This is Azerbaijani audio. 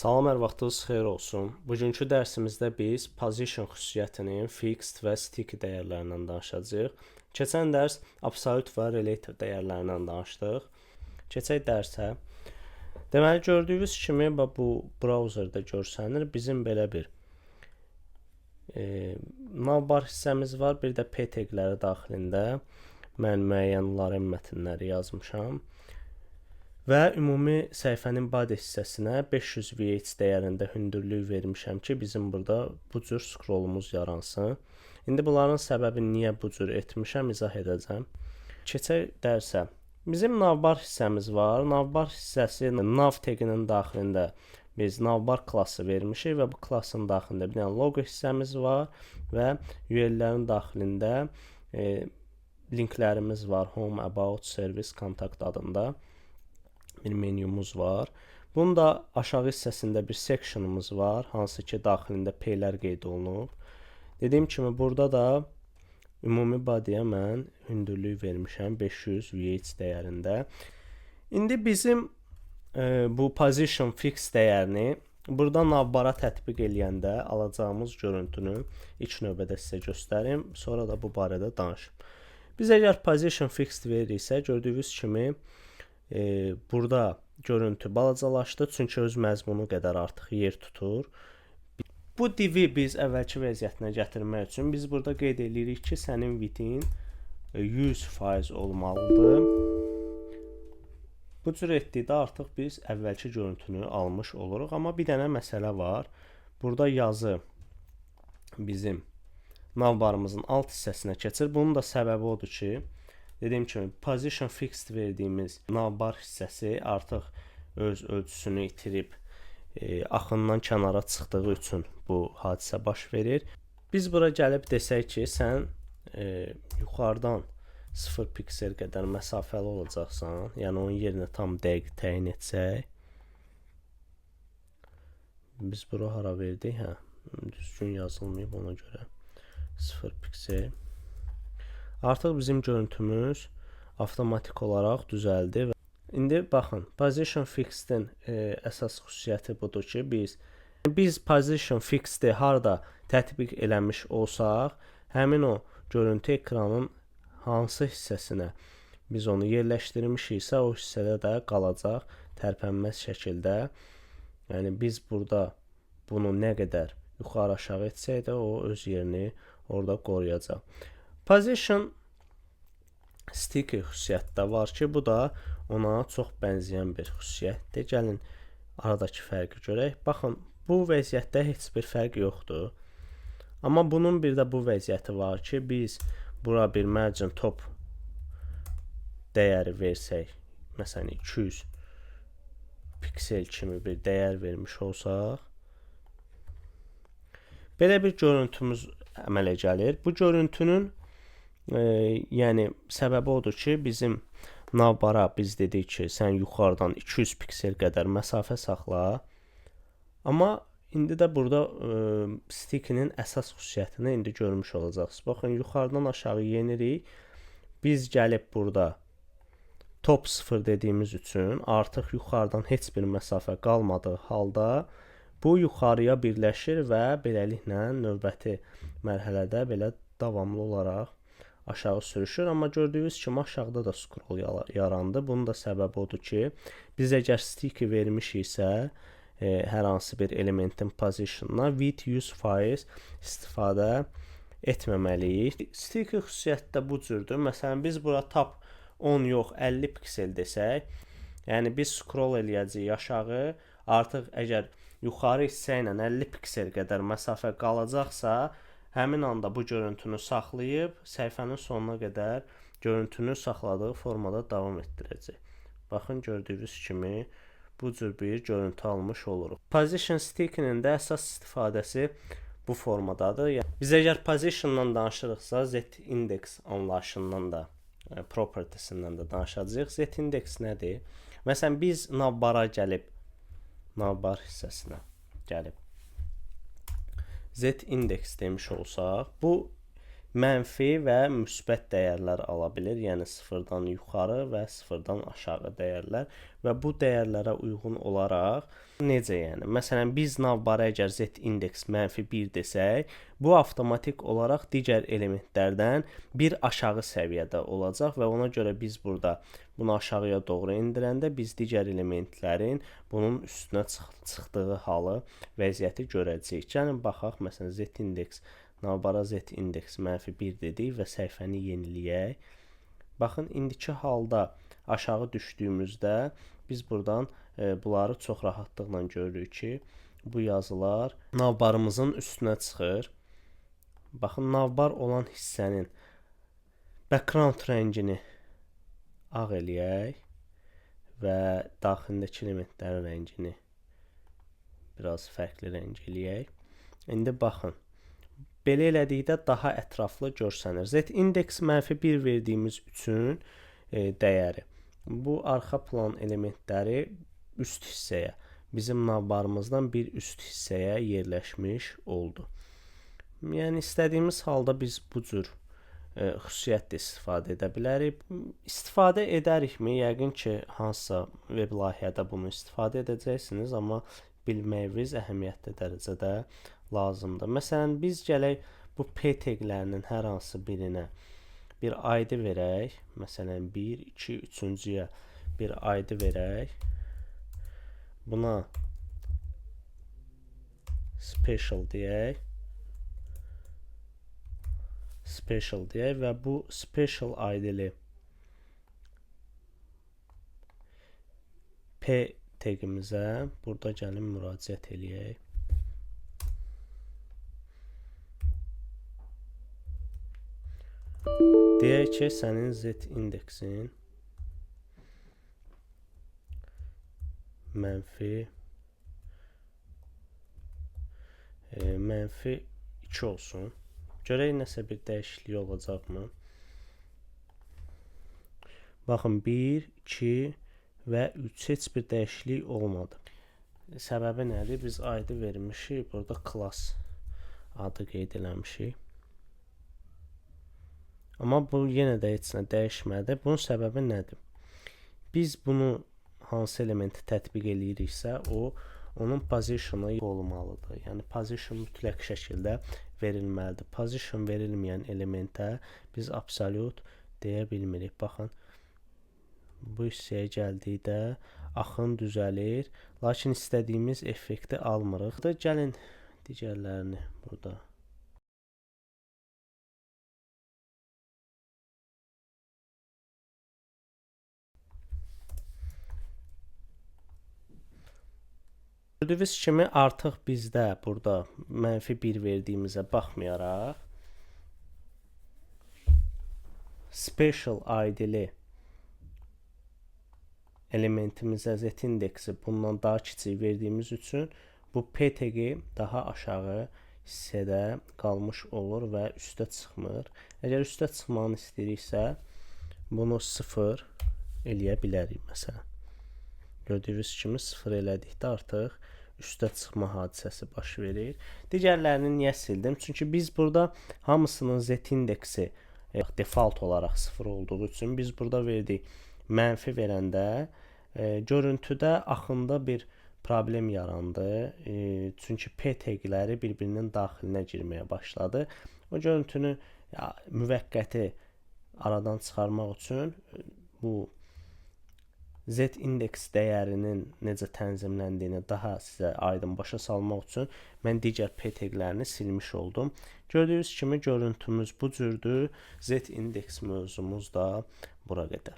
Salam, hər vaxtınız xeyir olsun. Bugünkü dərsimizdə biz position xüsusiyyətinin fixed və sticky dəyərlərindən danışacağıq. Keçən dərs absolute və relative dəyərlərindən danışdıq. Keçək dərsə. Deməli, gördüyünüz kimi bu browserda görsənir. Bizim belə bir navbar hissəmiz var. Bir də p tagləri daxilində mən müəyyən laren mətnləri yazmışam. Və ümumi səhifənin body hissəsinə 500 VH dəyərində hündürlük vermişəm ki, bizim burada bu cür scrollumuz yaransın. İndi bunların səbəbi niyə bu cür etmişəm, izah edəcəm. Keçək dərsə. Bizim navbar hissəmiz var. Navbar hissəsi nav taginin daxilində biz navbar klassı vermişik və bu klassın daxilində bir dənə logo hissəmiz var və URL-lərin daxilində linklərimiz var. Home, About, Service, Contact adında bir menyumuz var. Bunun da aşağı hissəsində bir sectionumuz var, hansı ki daxilində p-lər qeyd olunub. Dediyim kimi burada da ümumi body'yə mən hündürlük vermişəm 500 VH dəyərində. İndi bizim bu position fix dəyərini burada navbara tətbiq eləyəndə alacağımız görüntünü ilk növbədə sizə göstərim, sonra da bu barədə danışım. Biz əgər position fixed veririksə, gördüyünüz kimi burada görüntü balacalaşdı, çünki öz məzmunu qədər artıq yer tutur. Bu divi biz əvvəlki vəziyyətinə gətirmək üçün biz burada qeyd edirik ki, sənin width-in 100% olmalıdır. Bu cür etdikdə artıq biz əvvəlki görüntünü almış oluruq. Amma bir dənə məsələ var. Burada yazı bizim navbarımızın alt hissəsinə keçir. Bunun da səbəbi odur ki, dediyim kimi position fixed verdiyimiz navbar hissəsi artıq öz ölçüsünü itirib axından kənara çıxdığı üçün bu hadisə baş verir. Biz bura gəlib desək ki, sən yuxarıdan 0 piksel qədər məsafəli olacaqsan, yəni onun yerinə tam dəqiq təyin etsək. Biz bura hara verdik? Düzgün yazılmayıb, ona görə 0 piksel. Artıq bizim görüntümüz avtomatik olaraq düzəldi. İndi baxın, position fixed-in əsas xüsusiyyəti budur ki, biz position fixed-i harda tətbiq eləmiş olsaq, həmin o görüntü ekranın hansı hissəsinə biz onu yerləşdirmişiksə, o hissədə də qalacaq tərpənməz şəkildə. Yəni biz burada bunu nə qədər yuxarı aşağı etsək də, o öz yerini orada qoruyacaq. Position sticky xüsusiyyəti də var ki, bu da ona çox bənzəyən bir xüsusiyyətdir. Gəlin aradakı fərqi görək. Baxın, bu vəziyyətdə heç bir fərq yoxdur. Amma bunun bir də bu vəziyyəti var ki, biz bura bir margin top dəyəri versək, məsələn 200 piksel kimi bir dəyər vermiş olsaq, belə bir görüntümüz əmələ gəlir. Bu görüntünün yəni səbəbi odur ki, bizim navbara biz dedik ki, sən yuxarıdan 200 piksel qədər məsafə saxla. Amma indi də burada stickinin əsas xüsusiyyətini indi görmüş olacaqsınız. Baxın, yuxarıdan aşağı yenirik. Biz gəlib burada top 0 dediyimiz üçün artıq yuxarıdan heç bir məsafə qalmadığı halda bu yuxarıya birləşir və beləliklə növbəti mərhələdə belə davamlı olaraq aşağı sürüşür. Amma gördüyünüz kimi aşağıda da scroll yarandı. Bunun da səbəbi odur ki, biz əgər sticky vermişiksə, hər hansı bir elementin positionuna width 100% istifadə etməməliyik. Sticky xüsusiyyəti də bu cürdür. Məsələn, biz bura tap 10 yox 50 piksel desək, yəni biz scroll eləyəcəyik aşağı, artıq əgər yuxarı hissə ilə 50 piksel qədər məsafə qalacaqsa, həmin anda bu görüntünü saxlayıb səhifənin sonuna qədər görüntünü saxladığı formada davam etdirəcək. Baxın, gördüyünüz kimi bu cür bir görüntü almış oluruq. Position stickinin də əsas istifadəsi bu formadadır. Yəni, biz əgər positiondan danışırıqsa, z-index anlayışından da, propertisindən də danışacağıq. Z-index nədir? Məsələn, biz navbara gəlib, navbar hissəsinə gəlib z-index demiş olsaq, bu mənfi və müsbət dəyərlər ala bilir. Yəni sıfırdan yuxarı və sıfırdan aşağı dəyərlər və bu dəyərlərə uyğun olaraq necə yəni? Məsələn, biz navbara əgər z indeks -1 desək, bu avtomatik olaraq digər elementlərdən bir aşağı səviyyədə olacaq və ona görə biz burada bunu aşağıya doğru endirəndə biz digər elementlərin bunun üstünə çıxdığı halı, vəziyyəti görəcəyik. Gəlin baxaq, məsələn, z indeks navbara z indeks -1 dedik və səhifəni yeniləyək. Baxın, indiki halda aşağı düşdüyümüzdə biz buradan bunları çox rahatlıqla görürük ki, bu yazılar navbarımızın üstünə çıxır. Baxın, navbar olan hissənin background rəngini ağ eləyək və daxilindəki elementlərin rəngini biraz fərqli rəng eləyək. İndi baxın, belə elədikdə daha ətraflı görsənir. Z indeks -1 verdiyimiz üçün dəyəri. Bu arxa plan elementləri üst hissəyə, bizim navbarımızdan bir üst hissəyə yerləşmiş oldu. Yəni istədiyimiz halda biz bu cür xüsusiyyətlə istifadə edə bilərik. İstifadə edərikmi? Yəqin ki, hansısa veb layihədə bunu istifadə edəcəksiniz, amma bilməyiniz əhəmiyyətli dərəcədə lazımdır. Məsələn, biz gələk bu P teqlərinin hər hansı birinə bir ID verək. Məsələn, 1, 2, 3-cüyə bir ID verək. Buna special deyək. Special deyək və bu special ID-li P teqimizə burada gəlin müraciət eləyək. Deyək ki, sənin z indeksin -2 olsun. Görək nəsə bir dəyişiklik olacaqmı? Baxın, 1, 2 və 3 heç bir dəyişiklik olmadı. Səbəbi nədir? Biz ID vermişik, burada class adı qeyd eləmişik. Amma bu yenə də heç nə dəyişmədi. Bunun səbəbi nədir? Biz bunu hansı elementi tətbiq eləyiriksə, onun positionu olmalıdır. Yəni position mütləq şəkildə verilməlidir. Position verilməyən elementə biz absolut deyə bilmirik. Baxın, bu hissəyə gəldikdə axın düzəlir, lakin istədiyimiz effekti almırıq. Gəlin digərlərini burada. Gördüyünüz kimi artıq bizdə burada -1 verdiyimizə baxmayaraq special ID-li elementimizə z indeksi bundan daha kiçik verdiyimiz üçün bu P teqi daha aşağı hissədə qalmış olur və üstə çıxmır. Əgər üstə çıxmanı istəyiriksə, bunu 0 eləyə bilərik məsələn. Gördüyünüz kimi 0 elədikdə artıq üstə çıxma hadisəsi baş verir. Digərlərini niyə sildim? Çünki biz burada hamısının z indeksi default olaraq 0 olduğu üçün biz burada verdik mənfi verəndə görüntüdə axında bir problem yarandı. Çünki P teqləri bir-birinin daxilinə girməyə başladı. O görüntünü müvəqqəti aradan çıxarmaq üçün bu Z indeks dəyərinin necə tənzimləndiyini daha sizə aydın başa salmaq üçün mən digər P teqlərini silmiş oldum. Gördüyünüz kimi görüntümüz bu cürdür. Z indeks mövzumuz da bura qədər.